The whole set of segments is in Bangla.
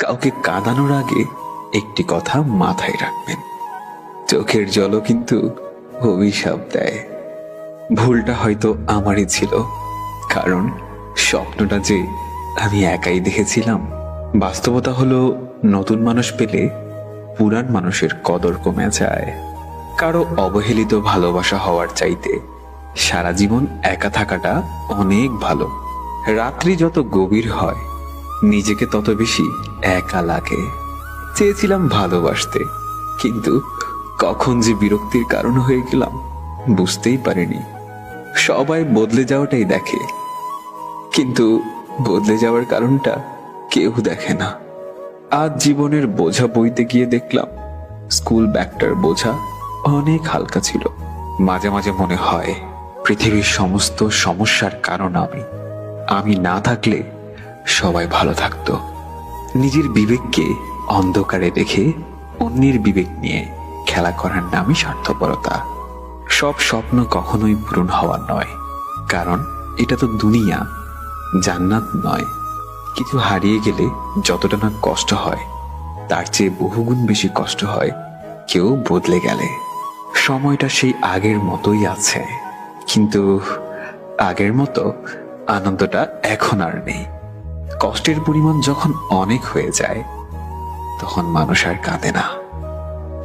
কাউকে কাঁদানোর আগে একটি কথা মাথায় রাখবেন, চোখের জলও কিন্তু অভিশাপ দেয়। ভুলটা হয়তো আমারই ছিল, কারণ স্বপ্নটা যে আমি একাই দেখেছিলাম। বাস্তবতা হলো, নতুন মানুষ পেলে পুরান মানুষের কদর কমে যায়। কারো অবহেলিত ভালোবাসা হওয়ার চাইতে সারা জীবন একা থাকাটা অনেক ভালো। রাত্রি যত গভীর হয়, নিজেকে তত বেশি একা লাগে। চেয়েছিলাম ভালোবাসতে, কিন্তু কখন যে বিরক্তির কারণ হয়ে গেলাম বুঝতেই পারিনি। সবাই বদলে যাওয়াটাই দেখে, কিন্তু বদলে যাওয়ার কারণটা কেউ দেখে না। আজ জীবনের বোঝা বইতে গিয়ে দেখলাম স্কুল ব্যাগটার বোঝা অনেক হালকা ছিল। মাঝে মাঝে মনে হয় পৃথিবীর সমস্ত সমস্যার কারণ আমি না থাকলে সবাই ভালো থাকতো। নিজের বিবেককে অন্ধকারে রেখে অন্যের বিবেক নিয়ে খেলা করার নামই স্বার্থপরতা। সব স্বপ্ন কখনোই পূরণ হওয়ার নয়, কারণ এটা তো দুনিয়া, জান্নাত নয়। কিছু হারিয়ে গেলে যতটা না কষ্ট হয়, তার চেয়ে বহুগুণ বেশি কষ্ট হয় কেউ বদলে গেলে। সময়টা সেই আগের মতোই আছে, কিন্তু আগের মতো আনন্দটা এখন আর নেই। কষ্টের পরিমাণ যখন অনেক হয়ে যায়, তখন মানুষ আর কাঁদে না,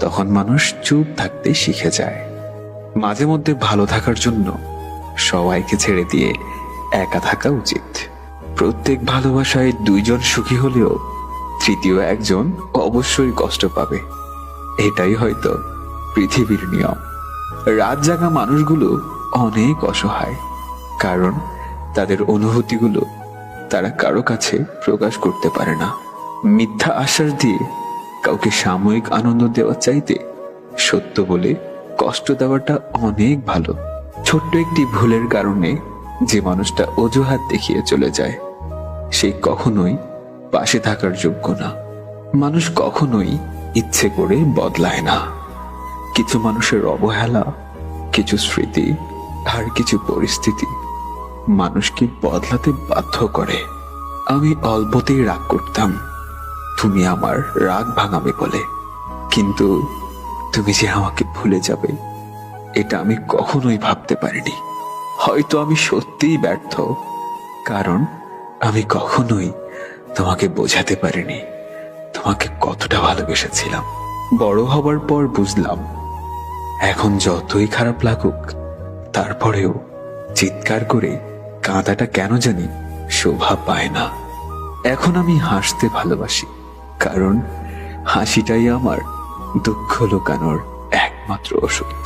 তখন মানুষ চুপ থাকতে শিখে যায়। মাঝে মধ্যে ভালো থাকার জন্য সবাইকে ছেড়ে দিয়ে একা থাকা উচিত। প্রত্যেক ভালোবাসায় দুইজন সুখী হলেও তৃতীয় একজন অবশ্যই কষ্ট পাবে। এটাই হয়তো পৃথিবীর নিয়ম। রাত জাগা মানুষগুলো অনেক অসহায়, কারণ তাদের অনুভূতিগুলো তারা কারো কাছে প্রকাশ করতে পারে না। মিথ্যা আশ্বাস দিয়ে কাউকে সাময়িক আনন্দ দেওয়া চাইতে সত্য বলে কষ্ট দেওয়াটা অনেক ভালো। ছোট্ট একটি ভুলের কারণে যে মানুষটা অজুহাত দেখিয়ে চলে যায়, সে কখনোই পাশে থাকার যোগ্য না। মানুষ কখনোই ইচ্ছে করে বদলায় না। কিছু মানুষের অবহেলা, কিছু স্মৃতি আর কিছু পরিস্থিতি মানুষকে বদলাতে বাধ্য করে। আমি অল্পতেই রাগ করতাম তুমি আমার রাগ ভাঙাবে বলে, কিন্তু তুমি যে আমাকে ভুলে যাবে এটা আমি কখনোই ভাবতে পারিনি। হয়তো আমি সত্যিই ব্যর্থ, কারণ আমি কখনোই তোমাকে বোঝাতে পারিনি তোমাকে কতটা ভালোবেসেছিলাম। বড় হবার পর বুঝলাম, এখন যতই খারাপ লাগুক তারপরেও চিৎকার করে কাঁদাটা কেন জানি শোভা পায় না। এখন আমি হাসতে ভালোবাসি, কারণ হাসিটাই আমার দুঃখ লুকানোর একমাত্র ওষুধ।